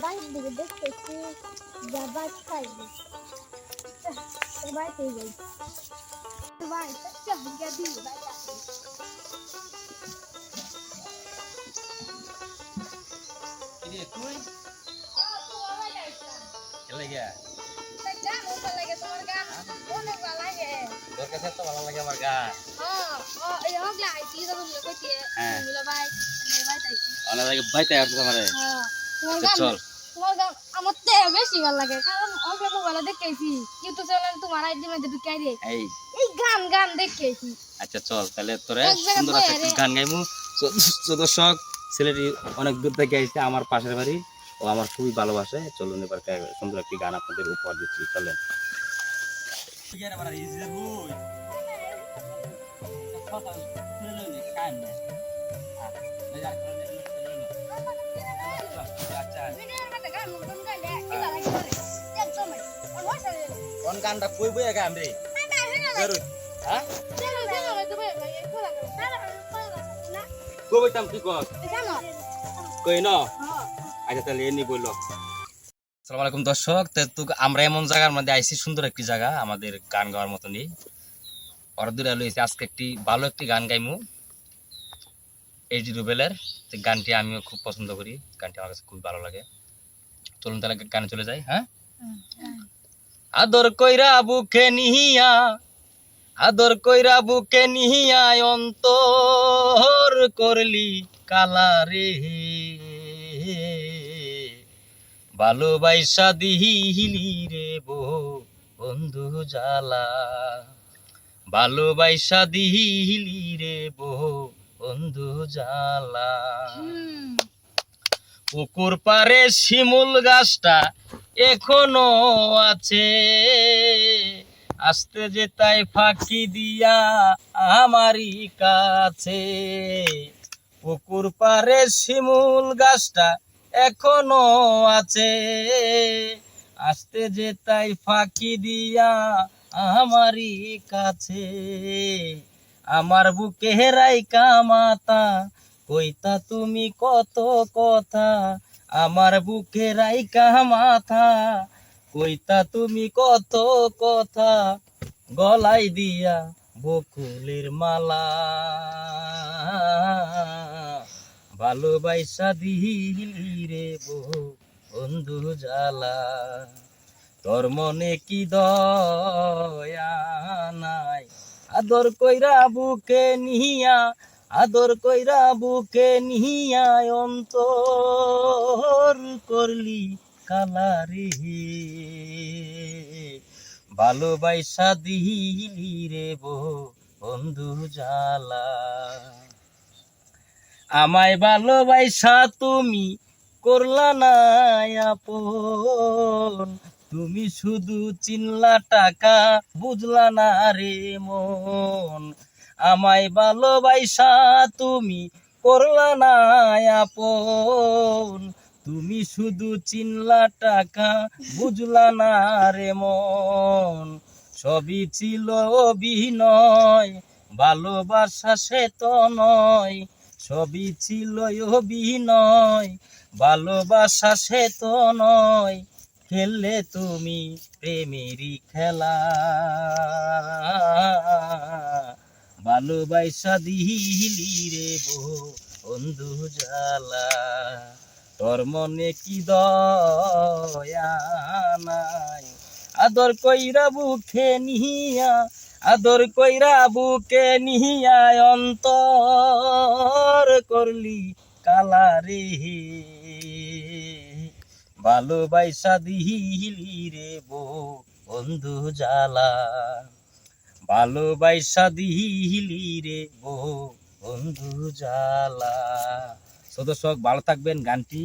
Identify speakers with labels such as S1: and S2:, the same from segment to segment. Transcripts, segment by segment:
S1: বাইরে দেখতেছি যা বাস খাইবে বাইরে যাই ভাই দিই
S2: তুই খেলে গিয়া তোর কাছে তো ভালো লাগে আমার গান বাইতে আসছে আমারে চল
S1: আমার তো বেশি ভালো লাগে কারণ অনেক মোবাইলে দেখেছি ইউটিউব চ্যানেলে তোমার আইডি মধ্যে ঢুকাই দে এই গান গান দেখেছি।
S2: আচ্ছা চল তাহলে তোরে সুন্দর একটা গান গাইমু। দর্শক ছেলেটি অনেক দূর থেকে আইছে আমার পাশের বাড়ি, ও আমার খুবই ভালোবাসে। চলুন এবার সুন্দর একটি গান আপনাদের উপহার দিচ্ছি, চলেন। কোন গানটা কই বই গাম রে হ্যাঁ কই কি কর কই ন আচ্ছা তাহলে এনি বললো। আসসালামু আলাইকুম দর্শক, তো আমরা এমন জায়গার মধ্যে আইছি, সুন্দর একটি জায়গা আমাদের গান গাওয়ার মতনই। ওরা দূরে লইছে আজকে একটি ভালো একটি গান গাইমু এইচডি রুবেলের। গানটি আমিও খুব পছন্দ করি, গানটি আমার কাছে খুব ভালো লাগে। চলুন তাহলে গানে চলে যাই। হ্যাঁ আদর কইরা বুকে নিহিয়া, আদর কইরা বুকে নিহিয়া অন্তর করলি কালা রে, ভালোবাসা দিহিলি রে বন্ধু জালা, ভালোবাসা দিহিলি রে বন্ধু জালা। পুকুর পারে শিমুল গাছটা এখনো আছে, আসতে যে তাই ফাঁকি দিয়া আমারই কাছে। পুকুর পারে শিমুল গাছটা এখনো আছে, আসতে যে তাই ফাঁকি দিয়া আমারই কাছে। আমার বুকে রাইকা মাতা কইতা তুমি কত কথা, আমার বুকে রাইকা মাথা কইতা তুমি কত কথা, গলাই দিয়া বকুলের মালা, ভালোবাসা দিলি রে বন্ধু জালা। তোর মনে কি দয়া নাই, আদর কইরা বুকে নিহিয়া, আদর কইরা বুকে নিহিয়া অন্তর করলি কালা রে, ভালোবাসা দিলি রে বন্ধু জালা। আমায় ভালোবাসা তুমি করলা না আপন, তুমি শুধু চিনলা টাকা বুঝলা না রে মন। আমায় ভালোবাসা তুমি করলা না আপন, তুমি শুধু চিনলা টাকা বুঝলা না রে মন। সবই ছিল অভিনয়, ভালোবাসা সে তো নয়, সবই ছিল অভিনয়, ভালোবাসা সে তো নয়। খেললে তুমি প্রেমেরই খেলা, ভালোবাসা দিলি রে বন্ধু জালা। তোর মনে কি দয়া নাই, আদর কইরা বুকে নিহিয়া, আদর কইরা বুকে নিহিয়া অন্তর করলি কালা রে, ভালোবাসা দিলি রে বন্ধু জালা, ভালোবাসা দিলি রে বন্ধু জালা। দর্শক ভালো থাকবেন, গানটি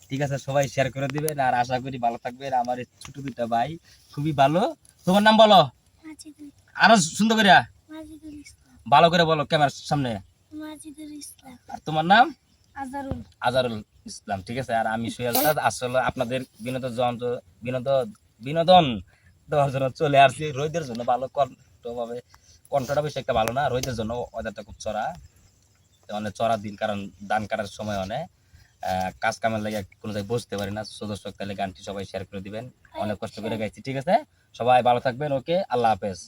S2: ঠিক আছে সবাই শেয়ার করে দিবেন, আর আশা করি ভালো থাকবেন। আমার এই ছোট দুটা ভাই খুবই ভালো। তোমার নাম বলো আরো সুন্দর করে, ভালো করে বলো ক্যামেরার সামনে। আর তোমার নাম? আজারুল ইসলাম, ঠিক আছে। আর আমি সোহেল, আসলে আপনাদের বিনোদন দেওয়ার জন্য চলে আসছি। রোদের জন্য ভালো কণ্ঠভাবে, কণ্ঠটা বেশি একটা ভালো না, রোদের জন্য ওয়েদারটা খুব চড়া, অনেক চড়া দিন, কারণ ধান কাটার সময় অনেক কাজ কামের লাগে কোনো জায়গায় বসতে পারি না। দর্শক তাহলে গানটি সবাই শেয়ার করে দিবেন, অনেক কষ্ট করে গাইছি। ঠিক আছে, সবাই ভালো থাকবেন। ওকে, আল্লাহ হাফেজ।